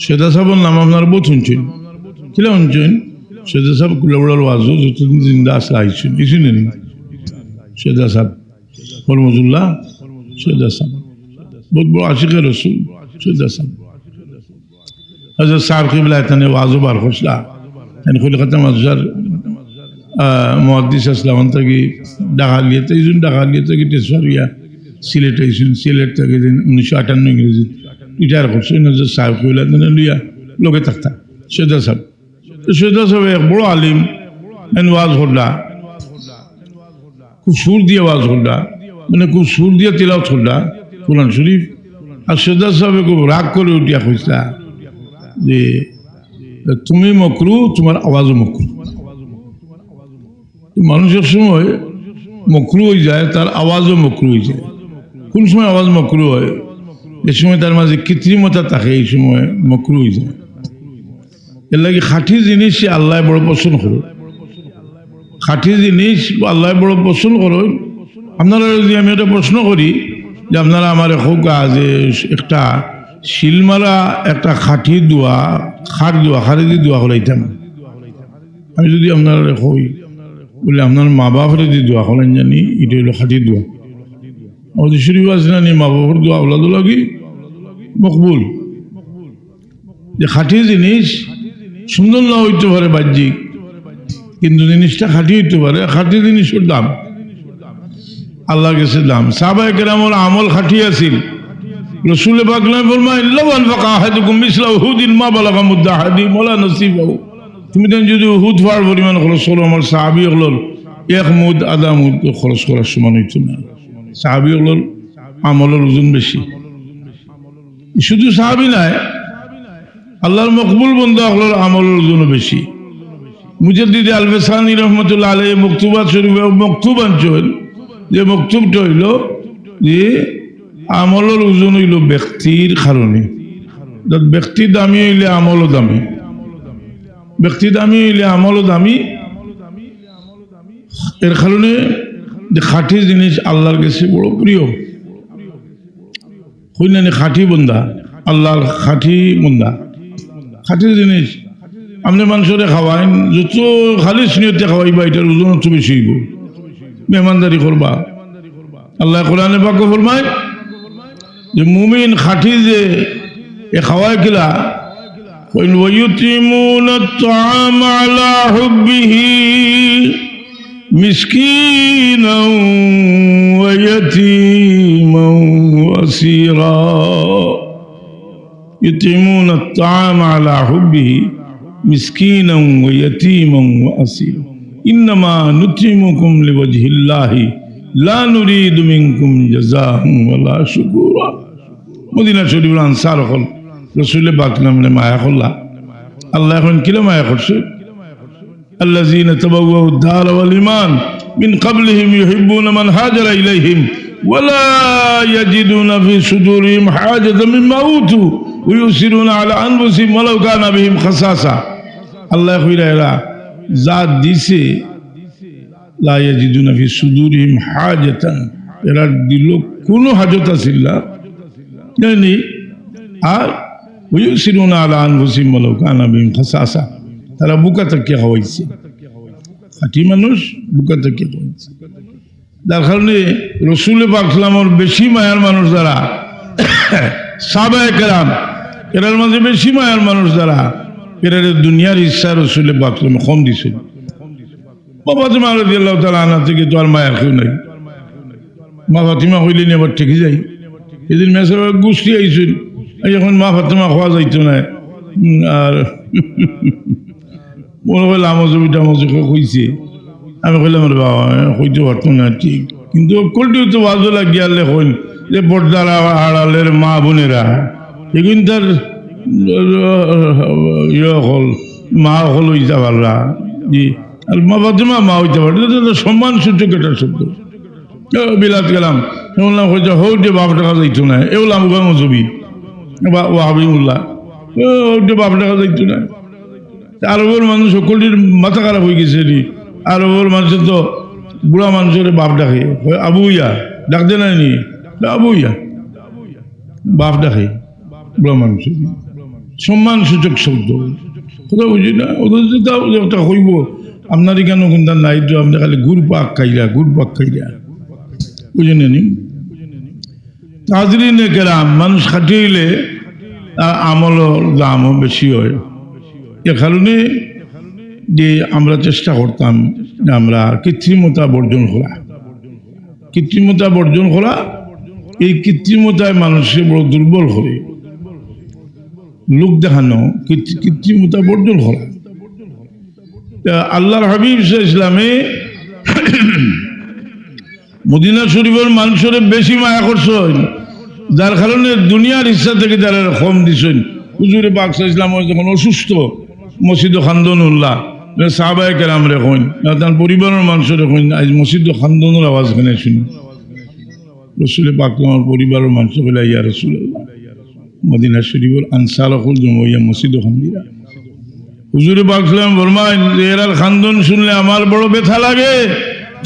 সেদা সাহেবের নাম আপনার বহুত শুনছেন, কিলা শুনছেন? সেদা সাহেব কুলাবড়ার ওয়াজও যতদিন জিন্দা আসলে আইসুন, এই শুনেন সেদা সাহেব ফরমজুল্লাহ সেদা সাহেব বহুত বড় আশিকের রসুল সেদা সাহেব। হযরত সাহেব কিবলা এখানে ওয়াজও বার করছিলা কলকাতা মাদ্রাসার মুহাদ্দিস আসলাম থেকে ডাকালিয়াতে এইজন ডাকালিয়া থেকে টেসরিয়া সিলেট আইসুন, সিলেট থেকে 1958 ইংরেজি রিটায়ার করছেন। হযরত সাহেব কিবলা লইয়া লোকে থাকতা সেদা সাহেব। সেদা সাহেব এক বড় আলিম, ওয়াজ করলা খুব সুর দিয়ে ওয়াজ করলা, মানে খুব সুর দিয়ে তিলাওয়াত করলা কোরআন শরীফ। আর সেদা সাহেব খুব রাগ করে উঠিয়া কইসলা যে তুমি মকরু, তোমার আওয়াজও মকরু। মানুষের সময় মকরু হয়ে যায়, তার আওয়াজও মকরু হয়ে যায়। কোন সময় আওয়াজ মকরু হয়? যে সময় তার মাঝে কৃত্রিমতা থাকে, এই সময় মকরু হয়ে যায়। এর লাগে খাঁটি জিনিস আল্লাহ বড় পছন্দ করে, খাঁটি জিনিস আল্লাহ বড় পছন্দ করে। আপনারা যদি আমি একটা প্রশ্ন করি যে আপনারা আমার হোকা যে একটা শিলমারা একটা খাঁটি দোয়া, খার দোয়া, খারেদি দোয়া করাইতাম, আমি যদি আপনারা হই বলে আপনার মা বাপরে যে দোয়া করেন জানি এটা হইল খাঁটি দোয়া। আমাদের শরীফ আছে না মা বাবার দোয়া আওলাদ লাগি মকবুল। যে খাঁটি জিনিস সুন্দর না হইতে পারে বাহ্যিক, কিন্তু জিনিসটা খাঁটি হইতে পারে। খাঁটি জিনিসের দাম আল্লাহর কাছে দাম। সাহাবায়ে কেরামের আমল খাঁটি আছিল। রাসূল পাক ফরমায় লাউ আনফাকা আহাদুকুম মিসলা উহুদিন মা বালাগা মুদ্দা আহাদিহিম ওয়ালা নসীবাহু। তুমি যদি উহুদ পাহাড় পরিমাণ খরচ করো, আমার সাহাবী হলোর এক মুদ আধা মুদ খরচ করার সমান হইত না। সাহাবী হলোর আমলের ওজন বেশি। শুধু সাহাবী নাই, আল্লাহর মকবুল বান্দা হলোর আমলের ওজন বেশি। মুজাদ্দিদ আল-ফিসানি রহমাতুল্লাহ আলাইহি মকতুবাত শরীফে মকতুব আনছেন, যে মকতুবটা হইল যে আমলের ওজন হইল ব্যক্তির কারণে। ব্যক্তি দামি হইলে আমলও দামি, ব্যক্তি দামি হইলে আমলও দামি। এর কারণে যে খাঁটি জিনিস আল্লাহর কাছে বড় প্রিয়। হইলেন খাঁটি বন্দা, আল্লাহর খাঁটি বন্দা। খাঁটি জিনিস আপনি মানুষরে খাওয়াইন, যত খালিস নিয়তে খাওয়াইবা এটার ওজন তো বেশি হইব। মেহমানদারি করবা। আল্লাহ কোরআনে পাক ফরমায় যে মুমিন খাঁটি যে এ খাওয়ায় কিলা وَيُطْعِمُونَ الطَّعَامَ عَلَى حُبِّهِ مِسْكِينًا وَيَتِيمًا وَأَسِيرًا يُطْعِمُونَ الطَّعَامَ عَلَى حُبِّهِ مِسْكِينًا وَيَتِيمًا وَأَسِيرًا إِنَّمَا نُطْعِمُكُمْ لِوَجْهِ اللَّهِ لَا نُرِيدُ مِنكُمْ جَزَاءً وَلَا شُكُورًا। মদিনা শরীফের আনসার হল রাসূল পাক নামে মায়া করলা। আল্লাহ এখন কিলো মায়া করছে, আল্লাযীনা তাবাওয়াউ আদ-দার ওয়াল ঈমান মিন ক্বাবলিহিম ইউহিব্বুনা মান হাজারা ইলাইহিম ওয়া লা ইয়াজিদুনা ফি সুদুরিহিম হাজাতাম মিম্মা উতু ওয়া ইউসিরুনা আলা আনফুসিহিম ওয়ালাউ কানা বিহিম খাসাসা। আল্লাহ কইরা জাত দিছে লা ইয়াজিদুনা ফি সুদুরিহিম হাজাতান, এরা দিল কোনো হাজত আছিল না জানি। আর ويؤثرون على أنفسهم ولو كان بهم خصاصة, তারা বুকা তাকিয়া খাওয়াইছে। খাঁটি মানুষ বুকা তাকিয়া খাওয়াইছে। যার কারণে রাসূল পাক সাল্লাল্লাহু বেশি মায়ার মানুষ যারা সাহাবায়ে কেরাম, এরার মাঝে বেশি মায়ার মানুষ যারা, এরা দুনিয়ার ইচ্ছা রাসূল পাক সাল্লাল্লাহু কম দিয়েছেন। ফাতিমা রাদিয়াল্লাহু তাআলা আনহা থেকে তো আর মায়ের কেউ নাই। মা ফাতিমা হইলেন এবার ঠিকই যাই। এদিন মেসের গোষ্ঠী আইছেন, এখন মা ফাতেমা খাওয়া যাইতো না। আর মনে করলে আমার জমিটা কইছে, আমি কইলাম রে বাবা কইতে পারতো না ঠিক, কিন্তু কলটিও তো বাজু লাগিয়ে আনলে কইন যে পর্দার আড়ালের মা বোনেরা এগুন তার ইয়ে হল মা হল হইতে পাররা জি। আর মা ফাতেমা মা হইতে পারে, সম্মান সূচক এটার শব্দ। বিলাত গেলাম শুনলাম হয়তো হৌ যে বাপ টাকা যাইতো না, এগুলো আমার মজবি ওয়াহাবিউল্লাহ ওটা বাপ টাকা যাইতো না। আরবের মানুষ সকলের মাথা খারাপ হয়ে গেছে। আরবের মানুষের তো বুড়া মানুষের বাপ ডাকে, আবু ইয়া ডাকতে নাই নি, আবু ইয়া বাপ ডাকে বুড়া মানুষের। সম্মানসূচক শব্দ, কথা বুঝি না। ওদের যেটা হইব আপনার কেন কিন্তু নাই, তো আপনি খালি গুড় পাক খাইলা বুঝে নেনি। হাজরিনে কেরাম, মানুষ খাটিয়ে তার আমলের দামও বেশি হয়। এ কারণে যে আমরা চেষ্টা করতাম যে আমরা কৃত্রিমতা বর্জন করা। এই কৃত্রিমতায় মানুষকে বড় দুর্বল করে, লোক দেখানো, কৃত্রিমতা বর্জন করা। আল্লাহর হাবিব ইসলামে মদিনা শরীফের মানুষের বেশি মায়া করছেন, যার কারণে দুনিয়ার ইচ্ছা থেকে যারা কম দিচ্ছেন। হুজুরে পাক ইসলাম যখন অসুস্থ, মসজিদ খান্দনুল্লাহ সাহাবায়ে কেরাম রেখেন, তার পরিবারের মানুষের রেখেন, আজ মসজিদ খান্দনুর আওয়াজ খানে শুনি। রসুলের পাক আমার পরিবারের মানুষ বলে, ইয়া রাসূলুল্লাহ, মদিনা শরীফের আনসার হল জমাইয়া মসজিদ খান্দিরা। হুজুরে পাক ইসলাম ফরমায়, এর খান্দন শুনলে আমার বড় ব্যথা লাগে,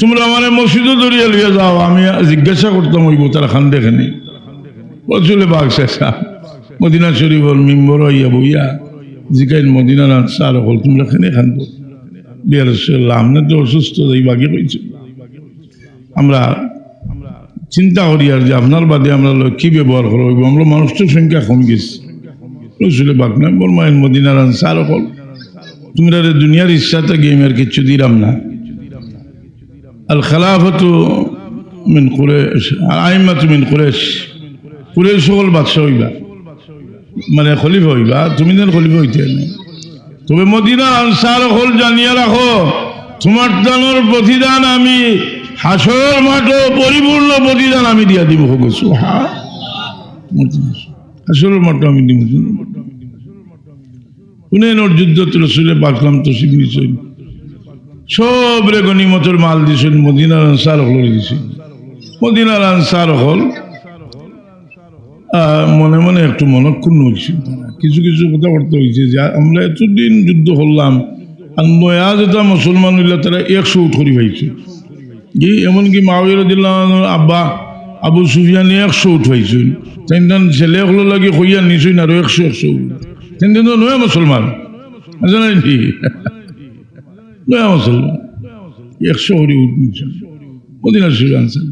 তোমরা আমার মসজিদও দরিয়া লিয়ে যাও। আমি জিজ্ঞাসা করতাম ওই তারা খান্দে খানে। রসুলের পাক শেষা মদিনা শরীফের মিম্বর ইয়া বইয়া জিকাইন মদিনার আনসার হল, তোমরা খানে খান্দ। ইয়া রাসূলুল্লাহ, আপনার তো অসুস্থ, এই বাকি হয়েছে। আমরা চিন্তা করি আর যে আপনার বাদে আমরা কি ব্যবহার করবো, আমরা মানুষটার সংখ্যা কম গেছি। রসুলের পাক না বলমাইন মদিনার আনসার হল, তোমরা দুনিয়ার ইচ্ছাটা গেমের কিচ্ছু দিলাম না। আল খালাফাতু মিন কুরাইশ, আইম্মাতু মিন কুরাইশ, কুরাইশ সকল বাদশা হইবা, মানে খলিফা হইবা, তুমি যেন খলিফা হইতে না। তবে মদিনা আনসার হল জানিয়ে রাখো, তোমার দানের প্রতিদান আমি হাসর মাঠে পরিপূর্ণ প্রতিদান আমি দিয়া দিব। হাসরের মাঠে আমি দিব। হুনাইনের যুদ্ধ রসুলের পাকলাম তো শিখেছেন, সব রে গনিমতের মাল দিয়েছেন, মদিনার আনসার হল দিয়েছেন। মদিনার আনসার হল মনে মনে একটু মনক্ষুণ্ণ হয়েছে, কিছু কথাবার্তা হয়েছে যে আমরা এতদিন যুদ্ধ করলাম, আর নয়া যেটা মুসলমান হইলে তারা 100 উঠ করি পাইছে। এমনকি মাওয়িয়া রাদিয়াল্লাহু আনহুর আব্বা আবু সুফিয়ান 100 উঠ পাইছেন। তিনজন ছেলে হলো লাগে হইয়া নিছুন আরো 100 তিনজন তো নয়া মুসলমান, জানেন কি নয়া মুসলমান 100 করি উঠ নিছেন মদিনা শরীফ আনসার।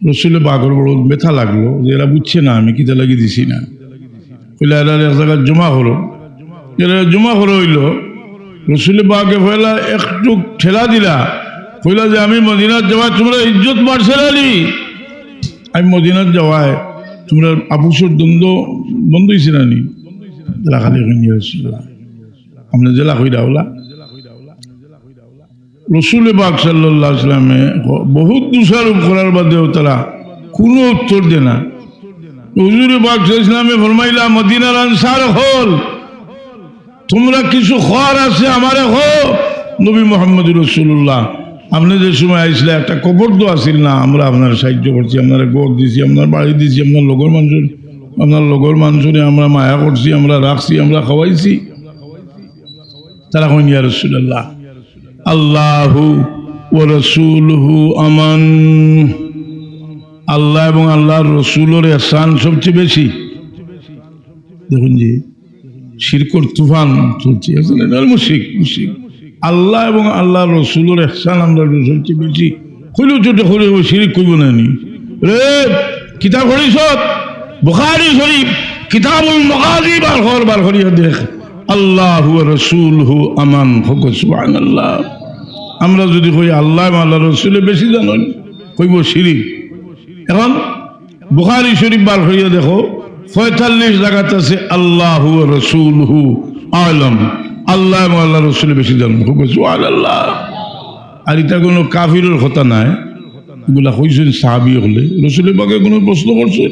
রসুলের বাঘর বড় ব্যথা লাগলো যে এরা বুঝছে না আমি কিতা লাগিয়ে দিছি না। কইলা এরা এক জায়গায় জমা হলো, এরা জমা হইল। রসুলের বাঘে পয়লা একটু ঠেলা দিলা, কইলা যে আমি মদিনার যাওয়ায় তোমরা ইজ্জত বাড়ছে নালি, আমি মদিনার যাওয়ায় তোমরা আপুসের দ্বন্দ্ব বন্ধ হয়েছে নানি। জেলা খালি আমরা জেলা কইরা ওলা রসুল পাক সাল্লাল্লাহু আলাইহি ওয়াসাল্লামে বহুত দোষারোপ করার বাদেও তারা কোনো উত্তর দেয় না। হুজুর পাক সাল্লাল্লাহু আলাইহি ওয়াসাল্লামে ফরমাইলা, মদিনার আনসার হল, তোমরা কিছু খাওয়ার আছে আমারে হো। নবী মুহাম্মদ রাসূলুল্লাহ, আপনি যে সময় আইসলে একটা কবর তো আসিল না, আমরা আপনার সাহায্য করছি, আপনারা গোর দিছি, আপনার বাড়ি দিছি, আপনার লগর মানুষরে আমরা মায়া করছি, আমরা রাখছি, আমরা খাওয়াইছি। তারা কইন ইয়া রাসূলুল্লাহ, আল্লাহু ওয়া রাসূলুহু আমান, আল্লাহ এবং আল্লাহর রসুলের ইহসান সবচেয়ে বেশি। দেখুন যে শিরকর তুফান চলছে, মুশরিক আল্লাহ এবং আল্লাহর রসুলের ইহসান আমরা সবচেয়ে বেশি। কইলেও ছোট করে শিরিক কইব না নি রে। কিতাব পড়িস বুখারী শরীফ কিতাবুল মাগাজি বার করিয়া দেখ, আল্লাহু ওয়া রাসূলুহু আমান, সুবহানাল্লাহ। আমরা যদি কই আল্লাহ এবং আল্লাহর রসুলের বেশি জানেন, কইব শিরিক। এখন বুখারী শরীফ বার করিয়া দেখো 45 জায়গাতে আছে আল্লাহু ওয়া রাসূলুহু আ'লাম, আল্লাহ এবং আল্লাহ রসুলের বেশি জানেন, সুবহানাল্লাহ। আর এটা কোনো কাফিরের কথা নাই, এগুলা কইছেন সাহাবী হলে। রসুলের বাগে কোনো প্রশ্ন করছেন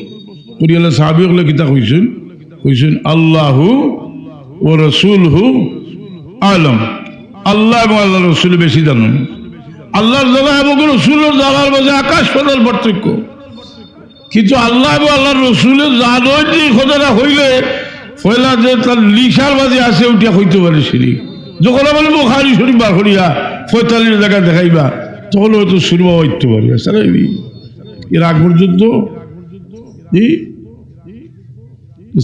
করিয়ালে সাহাবী হলে কিতা কইছেন আল্লাহু ওয়া রাসূলুহু আ'লাম, আল্লাহ এবং আল্লাহ রসুলের বেশি জানেন। আল্লাহর জানা এবং রসুলের জানার মাঝে আকাশ পাতাল পার্থক্য। কিন্তু আল্লাহ এবং আল্লাহর রসুলের জানোই যে কথাটা হইলে পয়লা যে তার লিসার মাঝে আছে ওইটা হইতে পারে শিরিক। যখন বলে বুখারী শরীফ বার করিয়া 45 জায়গায় দেখাইবা, তখন হয়তো শুরু হইতে পারে। এর আগ পর্যন্ত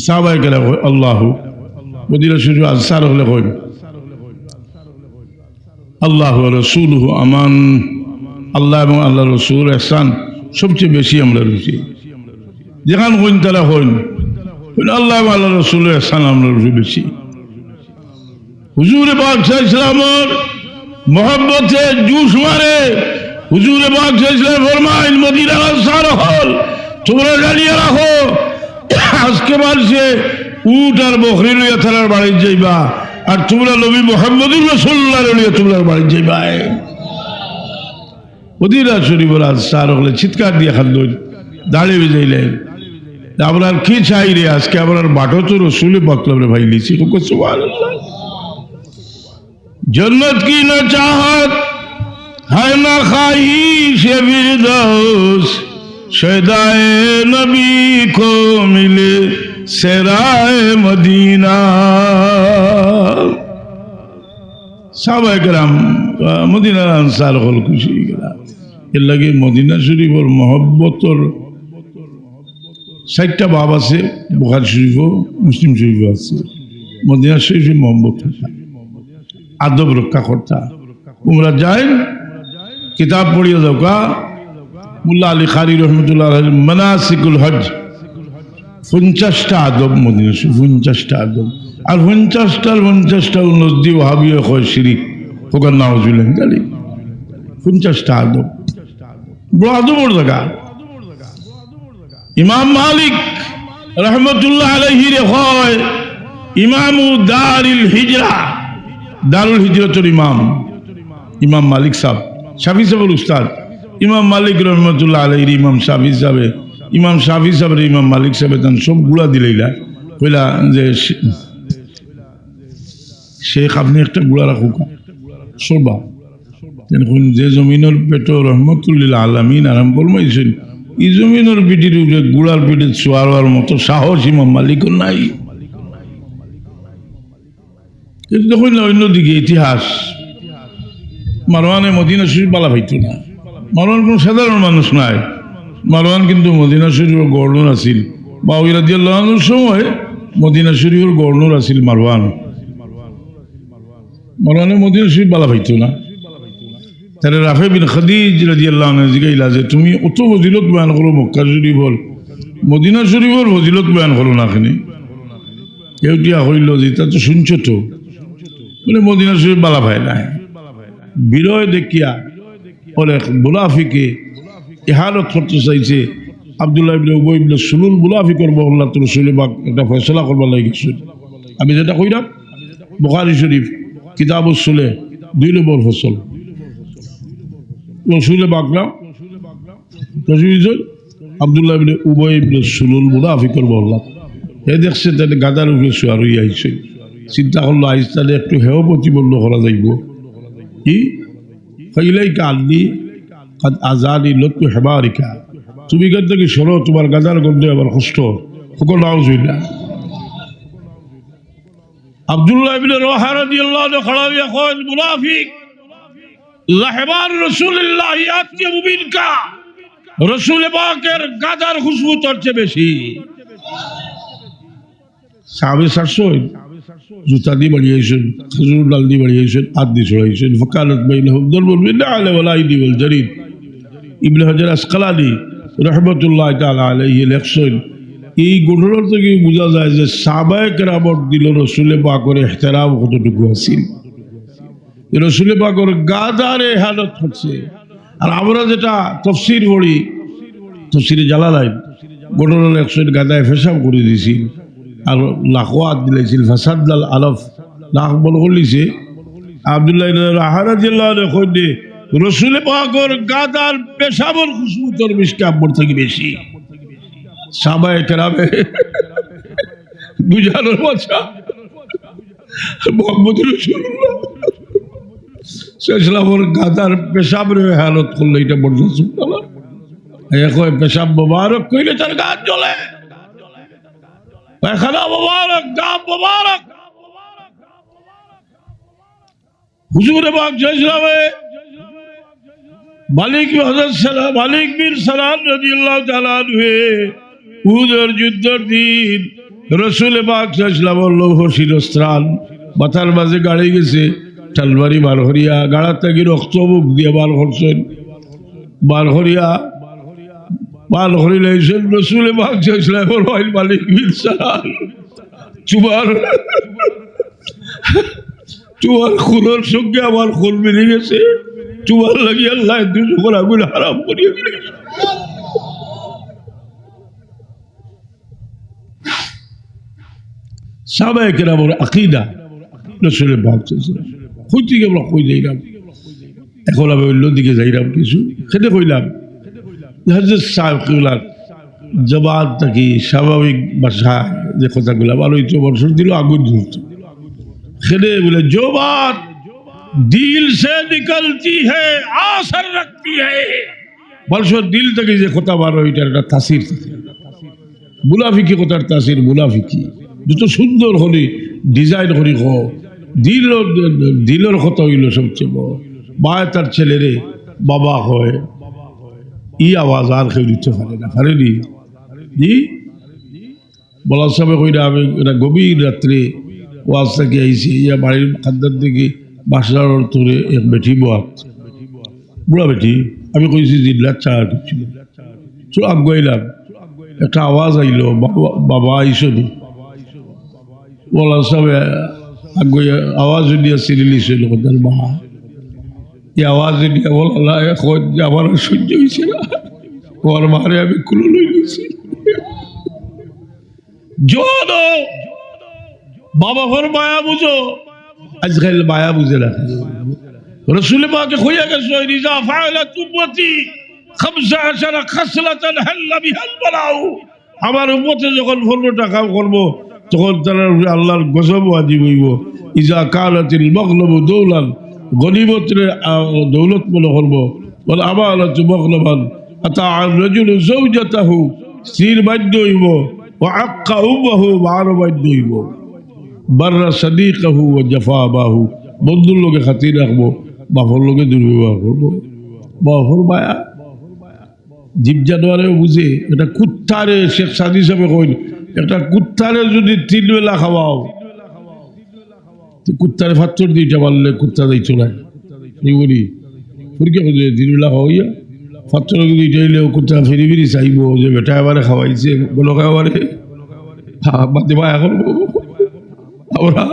সাহাবায়ে কেরাম কয় আল্লাহু মদিনা শরীফ আজকার হলে কয় আল্লাহু ওয়া রাসূলুহু আমান, আল্লাহ এবং আল্লাহ রসুল ইহসান সবচেয়ে বেশি আমরা রুচি। যেখান হইন তারা হইন আল্লাহ এবং আল্লাহ রসুল ইহসান আমরা রুচি বেশি। হুজুরে পাক সাল্লাল্লাহু আলাইহি ওয়াসাল্লামের মহব্বতে জুস মারে। হুজুরে পাক সাল্লাল্লাহু আলাইহি ওয়াসাল্লাম ফরমাইন মদিনার আনসার হল তোমরা জানিয়ে রাখো আজকে মানছে উট আর বকরি লইয়া তারার বাড়ি যাইবা, আর তোমরা নবী মুহাম্মদুর রাসূলুল্লাহ লইয়া তোমরা বাড়ি যাইবা। মদিনা শরীফের আনসার হলে চিৎকার দিয়ে খাদ্য দাঁড়িয়ে যাইলেন আপনার কি চাই রে আজকে আপনার বাটো তো রসুলে বকলবরে ভাই লিছি সুবহানাল্লাহ। जन्नत की न चाहत है न ख्वाहिश फिरदौस, शहदाए नबी को मिले सेराए मदीना। साहबाए केराम मदीना आंसार हल खुशी गला এর লাগে মদিনা শরীফের মহব্বতর 60টা বাব আছে, বুখারী শরীফও মুসলিম শরীফও আছে। মদিনা শরীফের মহব্বত আদব রক্ষা করতা। তোমরা যাই কিতাব পড়িয়ে যাও কা মুল্লা আলী খারি রহমতুল্লাহ মানাসিকুল হজ 50টা আদব মদিনা শরীফ, 50টা আদব। আর 50টা নজদি ওয়াহাবীয় হয় শিরিক ওখানে নাউজুবিল্লাহ জানি 50টা আদব বড় আদবর জায়গা। ইমাম মালিক রহমতুল্লাহ আলাইহি রে হয় ইমামু দারিল হিজরা, দারুল হিজরতের ইমাম ইমাম মালিক সাহেব, শাফি সাহেবের উস্তাদ ইমাম মালিক রহমতুল্লাহ আলাইহির ইমাম শাফি সাহেব, ইমাম শাফি সাহেবের ইমাম মালিক সাহেব তান সব গুলা দিলাইলা কইলা যে শেখ আপনি একটা গুলা রাখুক সবা যে জমিনের পেটো রহমতুল্লিল আলামিন আরাম ফরমাইছেন এই জমিনের পিঠির উপরে গুড়ার পিঠে ছোয়ার মতো সাহস ইমাম মালিকও নাই। কিন্তু দেখুন না অন্যদিকে ইতিহাস মারওয়ানে মদিনা শরীফ বালা ভাইতো না। মারওয়ান কোনো সাধারণ মানুষ নাই। মারওয়ান কিন্তু মদিনা শরীফের গভর্নর আছিল। বাউই রাদিয়াল্লাহু আনহুর সময় মদিনা শরীফের গভর্নর আছিল মারওয়ান। মারওয়ানে মদিনা শরীফ বালা ভাইতো না। তাহলে রাফে বিন খাদিজ রাদিয়াল্লাহু আনহু জিগাইলা যে তুমি অত ফজিলত বয়ান করো মক্কা শরীফর, মদিনা শরীফর ফজিলত বয়ান করো না কেন? কেউটিয়া হইল যে তা তো শুনছো তো বলে মদিনা শরীফ বালা ভাই নাই। বিরয় দেখিয়া অনেক মুনাফিকে ইহানত করতে চাইছে। আব্দুল্লাহ ইবনে উবাই ইবনে সুলুল মুনাফি করবো আল্লাহ তো রসুলের বাক একটা ফয়সলা করবার লাগিয়েছিল। আমি যেটা কইলাম বুখারী শরীফ কিতাবুস সুলে 2 নম্বর ফসল রসুলে বাকলা আব্দুল্লাহ ইবনে উবাই ইবনে সুলুল মুনাফি করবো আল্লাহ হে দেখছে তাহলে গাদার উপরে শুয়ার হইয়া আইছে। চিন্তা করলো আইস তাহলে একটু হেও প্রতিবন্ধ করা যাইব কি ফাইলাইকা আল্লি কাদ আজালি লতু হেবারিকা, তুমি কার থেকে সরো তোমার গাদার গন্ধে আবার কষ্ট সকল নাউজুবিল্লাহ। আব্দুল্লাহ ইবনে রওয়াহা রাদিয়াল্লাহু আনহু খড়া হইয়া কয় মুনাফিক লাহবার রাসূলুল্লাহ ইয়াতিয়াবু বিনকা, রাসূল পাকের গাদার খুশবু তোর চেয়ে বেশি। সাহাবে 700 জুতা দিয়ে বাড়িয়েছেন, খেজুর ডাল দিয়ে বাড়িয়েছেন, হাত দিয়ে ছড়াইছেন। ফকালত বাইনহুম দরবুল বিল্লাহ ওয়াল আইদি ওয়াল জারিদ। ইবনে হাজার আসকালানি রহমতুল্লাহ তাআলা আলাইহি লেখছেন এই ঘটনা থেকে বোঝা যায় যে সাহাবায়ে কেরামর দিল রসুলে পাকের ইহতিরাম কতটুকু আছিল। রসুলে পাকের গাদারে হালত হচ্ছে। আর আমরা যেটা তাফসীর পড়ি তাফসীরে জালালাইন ঘটনার 100 গাদায় পেশাব করে দিয়েছি আর লাখওয়াত দিলাইছিল ফাসাদাল আলফ লাখ বল করলিছে। আব্দুল্লাহ ইবনে রওয়াহা রাদিয়াল্লাহু আনহু কইতে রসুলে পাকের গাদার পেশাবর খুশবু তোর মিশকাবর থেকে বেশি। সাহাবায়ে কেরামে বুঝানোর কথা মুহাম্মদুর রাসূলুল্লাহ সাল্লাল্লাহু গাদার পেশাবের হালত করলে এটা বর্জস না। কয় পেশাব মোবারক কইলে তার গা জ্বলে, পায়খানা মোবারক গা মোবারক। হুজুর পাক সাল্লাল্লাহু মালিক হযরত সালাম মালিক বিন সালাম রাদিয়াল্লাহু তাআলা আনহু উহুদের যুদ্ধের দিন রসুল পাক সাল্লাল্লাহু লৌহ শিরস্ত্রাণ মাথার মাঝে গাড়ি গেছে, টালবাড়ি বার হরিয়া গাড়া থেকে রক্ত মুখ দিয়ে বার করছেন, বার হরিয়া বার হরিলেছেন। রসুল পাক সাল্লাল্লাহু মালিক বিন সালাল তোমার খুনের সঙ্গে আমার খুন মিলে গেছে, তোমার লাগি আল্লাহ দুজনের আগুন হারাম করিয়ে দিয়েছে। সাহাবায়ে কেরামের আকীদা রাসূলের পাক কই থেকে আমরা কই যাইলাম, এখন আমি অন্যদিকে যাইলাম কিছু খেতে কইলাম হযরত সাহেব কিবলার জবান থেকে স্বাভাবিক ভাষায় যে কথাগুলো ভালোই তো বর্ষণ দিল আগুন জ্বলত। খেলে বলে जो बात दिल से निकलती है आसर रखती है, বর্ষণ দিল থেকে যে কথা বার হয় এটার একটা তাসির থাকে। মুনাফিকি কথার তাসির মুনাফিকি যত সুন্দর হলে ডিজাইন করি দিলের কথা হইল সবচেয়ে বড়। মায় তার ছেলেরে বাবা হয় ই আওয়াজ আর কেউ দিতে পারে না, পারেনি জি বলা সবে কইরা আমি এটা গভীর রাত্রে ওয়াজ থেকে আইসি ইয়া বাড়ির খাদ্যার দিকে বাসার তোরে এক বেটি বাত বুড়া বেটি আমি কইছি জিল্লার চা দিচ্ছিল তো আগাইলাম একটা আওয়াজ আইলো বাবা আইসনি বলা সবে আগে আওয়াজ দিয়ে সিরিলি ছিল তার মা এই আওয়াজ দিয়ে বলা এখন আমার সহ্য হয়েছে না, ওর মারে আমি কুলো লই গেছি। জোনো বাবা ভর মায়া বুঝো, আজকাল মায়া বুঝে না। রসুল পাকে খুঁজে গেছে রিজা ফাআলাত উম্মতি 15 খাসলাতান হাল্লা বিহাল বালাউ, আমার উম্মতে যখন 15টা কাম করব তখন তারা আল্লাহর গজব ওয়াজিব হইব। ইজা কালাতিল মাগলাবু দৌলান, গনিমতের দৌলত মনে করব, বলে আমালাতু মাগলাবান আতা রাজুলু যাওজাতাহু, স্ত্রীর বাধ্য হইব, ওয়া আক্কা উম্মাহু মারও বাধ্য হইব, বাররা সাদিকাহু ওয়া জাফা আবাহু, বন্ধুর লোকে খাতির রাখবো, বাপর লোকে দুর্ব্যবহার করবো। বাপর মায়া জীব জানোয়ারেও বুঝে, এটা কুত্তারে শেখ সাদি সাহেব কইল একটা কুত্তারে যদি 3 বেলা খাওয়াও কুত্তারে ফাত্তর দিতে পারলে কুত্তা দেই চলায় এই বলি ফুরকে 3 বেলা খাওয়াইয়া ফাত্তর দিতে হইলে কুত্তা ফিরি ফিরি চাইব যে বেটা এবারে খাওয়াইছে বলো এবারে বাদে মায়া করবো। আমরা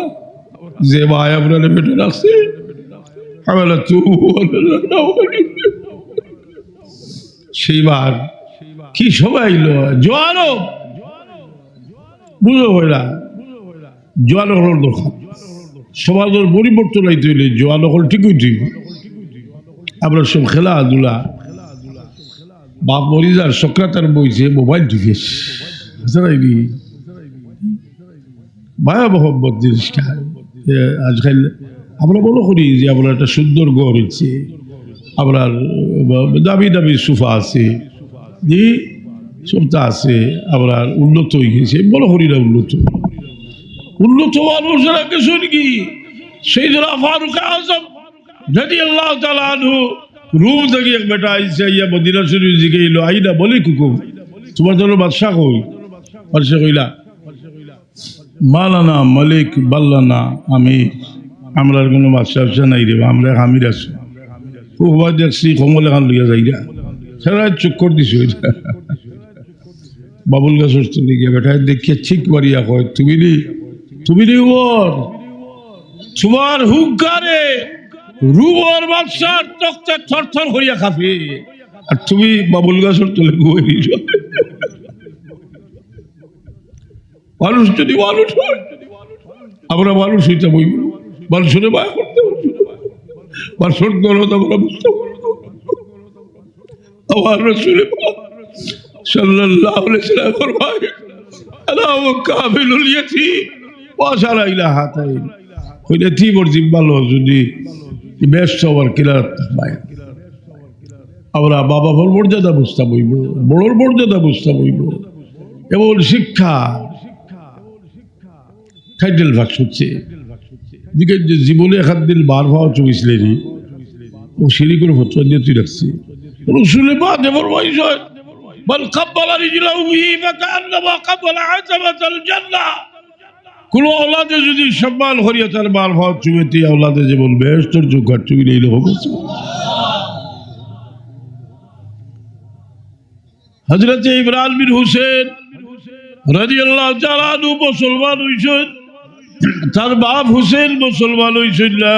যে মায়া আপনারা বেটে রাখছে আমরা সেইবার কি সবাই জোয়ানো বুঝো হইলা জোয়ানো হল দরকার, সমাজের পরিবর্তন আইতে হইলে জোয়ানো হল ঠিকই ঠিক। আমরা সব খেলাধুলা বাপ মরিজার সক্রাতার বইছে মোবাইল টিকেস ভয়াবহ জিনিসটা। আজকাল আমরা মনে করি যে আমরা একটা সুন্দর ঘর হচ্ছে, আপনার দামি দামি সোফা আছে, জি সবটা আছে, আপনার উন্নত হয়ে গেছে, মনে করি না উন্নত মানুষেরা কিছু কি সেই জন্য ফারুক আজম রাদিয়াল্লাহু তাআলা আনহু রুম থেকে এক বেটা আইসে ইয়া মদিনা শরীফ দিকে এলো, আইনা বলে কুকুম তোমার জন্য বাদশাহ কই, বাদশাহ কইলা মালানা মালিক বাল্লানা আমি, আমরা কোনো বাদশাহ নাই রে, আমরা আমির আছি। খুব দেখছি কমল এখান লইয়া যাইরা সারা চক্কর দিছো বাবুল গাছের লিখে বেটা দেখিয়ে ঠিক মারিয়া কয় তুমি ওর তোমার হুঙ্কারে রুমর বাদশার তক্তে থরথর হইয়া খাবে, আর তুমি বাবুল গাছের তলে ঘুরে দিছ। মানুষ যদি মানুষ হয় আমরা মানুষ হইতে বইব, মানুষের মায়া করতে মানুষের দরদ আমরা বুঝতে পারবো। আমার রাসূল সাল্লাল্লাহু আলাইহি ওয়াসাল্লাম ফরমায় আলা ওয়া কাবিলুল ইয়াতীম ওয়া শারা ইলা হাতাইন, কইলে তিবর জিব্বালো যদি বেস্ট ওভার কিলার পায় আমরা বাবা ভর মর্যাদা বুঝতে বইব, বড়র মর্যাদা বুঝতে বইব। এবং শিক্ষা টাইটেল ভাগ হচ্ছে দিকে জীবনে এখান দিন বার ভাও চবিসলেনি ও সিঁড়ি করে ফটো দিয়ে তুই রাখছি রসুলে পা দেবর বয়স হয় بل قبل رجله به فكأنما قبل عتبة الجنة কোন اولادে যদি সম্মান করিয়া তার মার ভাব চুমেতে اولادে যে বলবে তোর জোগাড় চুবিলে এই লোক হযরত ইমরান বিন হুসাইন রাদিয়াল্লাহু তাআলা আনহু মুসলমান হইছেন তার বাপ হুসেন মুসলমান হইছেন না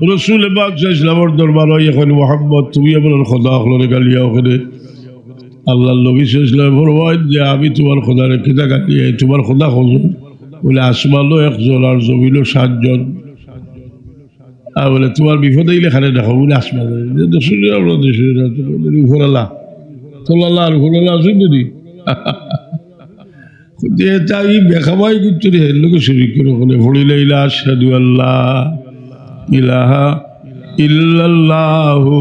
রাসূল পাক সাল্লাল্লাহু আলাইহি দরবার হইয়া কইল মুহাম্মদ তুমি আমার খোদা হলরে গালিয়া ওখানে আল্লাহর নবী সাল্লাল্লাহু আলাইহি ফরমায় যে আমি তোমার খোদারে কিতা গালিয়া তোমার খোদা হুজুর বলে আসমানও একজন আর জমিনও সাতজন আর বলে তোমার বিপদে গেলে খানে দেখো বলে আসমান রাসূলের আমরা দেশের উপর আল্লাহ সাল্লাল্লাহু আলাইহি ওয়াসাল্লাম শুননি তাই বেখাবাই করতে রে লোকে শরীক করে বলে পড়িলে ইলা আশহাদু আল্লাহ ইলাহা ইল্লাল্লাহু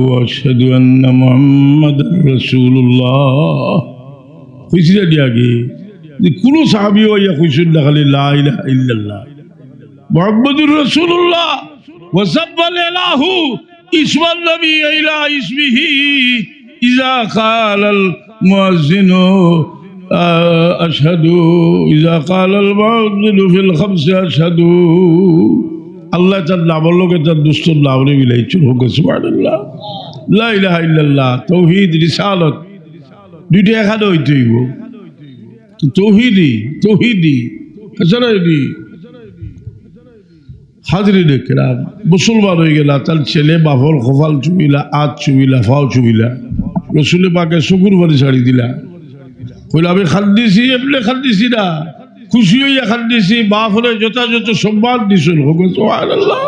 ওয়া আশহাদু আন্না মুহাম্মাদার রাসূলুল্লাহ কইছিল আগে যে কোন সাহাবী হইয়া কইছিল না খালি লা ইলাহা ইল্লাল্লাহ মুহাম্মাদুর রাসূলুল্লাহ ওয়া সাব্বাল ইলাহু ইসমান নবী ইলা ইসমিহি ইযা ক্বালাল মুয়াজ্জিনু أشهد إذا قال المؤذن في الخمس أشهد الله تعالى بلوك تدست الله ولي سبحان الله لا إله إلا الله توحيد رسالة দুইটা এখানে হইতে হইব তৌহিদি হাজারাইনি হাজরিন কিরাম মুসলমান হয়ে গেলা তার ছেলে বাফর কপাল চুবিলা আজ চুবিলা ফাও চুবিলা রাসূল পাকে শুকুর বাড়ি ছাড়ি দিলা কইলা আমি খান্দিছি এমনি খান্দিছি না খুশি হইয়া খান্দিছি বাপরে যথাযথ সম্মান দিছিল সুবহানাল্লাহ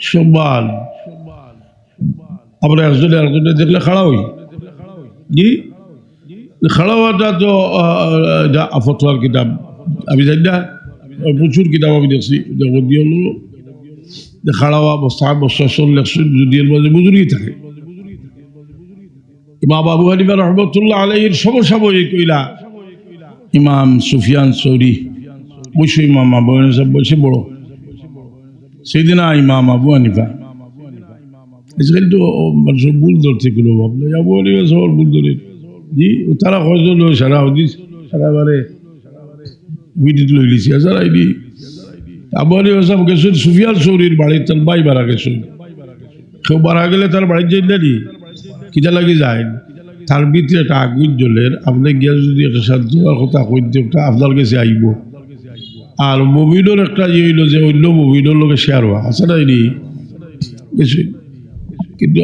সম্মান আমরা একজনে দেখলে খাড়া হই জি খাড়া হওয়াটা তো ফতোয়ার কিতাব আমি জানি না প্রচুর কিতাব আমি দেখছি জগদীয় হলো খাড়া হওয়া বস্তা বস্তা চললে যদি এর মাঝে বুজুর্গই থাকে ইমাম আবু হানিফা রাহমাতুল্লাহ আলাইহির সমসাময়িক কইলা ইমাম সুফিয়ান সৌরি বসে ইমাম আবু হানিফা বসে বড় সেদিন ইমাম আবু হানিফা আজকাল তো মানুষ ভুল ধরতে গুলো ভাবলে আবু হানিফা সবার ভুল ধরে জি তারা কয়জন সারা হদিস সারাবারে ভিডিও লই লিছি যারা আইনি আবু হানিফা সাহেব গেছেন সুফিয়ান সৌরির বাড়ি তার ভাই মারা গেছেন কেউ মারা গেলে তার বাড়ি যাই না কিটা লাগে যায় তার ভিতরে একটা আগুন জ্বলের আপনি গিয়া যদি একটা শান্ত কথা কইতে আপনার কাছে আইব আর মুমিনের একটা ইয়ে হইল যে অন্য মুমিনের লোকে শেয়ার হওয়া আছে না এনি কিছু কিন্তু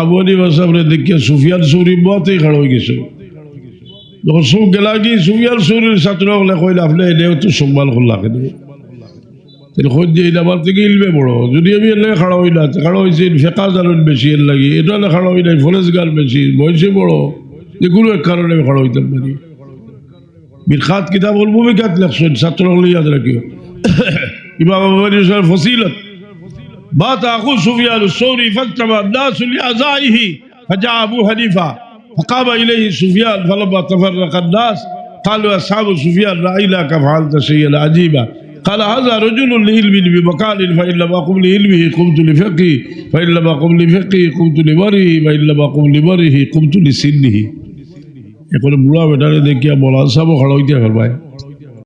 আবু হানিফা সাহেবরে দেখিয়া সুফিয়ান সৌরি মতেই খাড়া হয়ে গেছে যখন সব গেলা কি সুফিয়ান সৌরির ছাত্র হলে কইলে আপনি এনেও তো সম্মান করলা কেন তাহলে খোঁজ যে আমার থেকে ইলবে বড় যদি আমি এর লাগে খাড়া হই না খাড়া হয়েছে ফেঁকা জানুন বেশি এর লাগে এটা হলে খাড়া হই নাই ফরেজ গান বেশি বয়সে বড় যে কোনো এক কারণে আমি খাড়া হইতে পারি বিরখাত কিতাবুল মুবিকাত লেখছেন ছাত্র হলে ইয়াদ রাখিও ইমাম আবু হানিফার ফসিলত বাত আখু সুফিয়ান আস-সৌরি ফাজতামা الناس لأعزائه فجاء أبو حنيفة فقام إليه سفيان فلما تفرق الناس قالوا أصحاب سفيان رأيناك فعلت شيئا عجيبا قال هذا رجل لعلم بمكان فإن لم أقم لعلمه قمت لفقهه فإن لم أقم لفقهه قمت لبره فإن لم أقم لبره قمت لسنه এখন বুড়া বেটারে দেখিয়া বলা সব খড়া হইতে পারবায়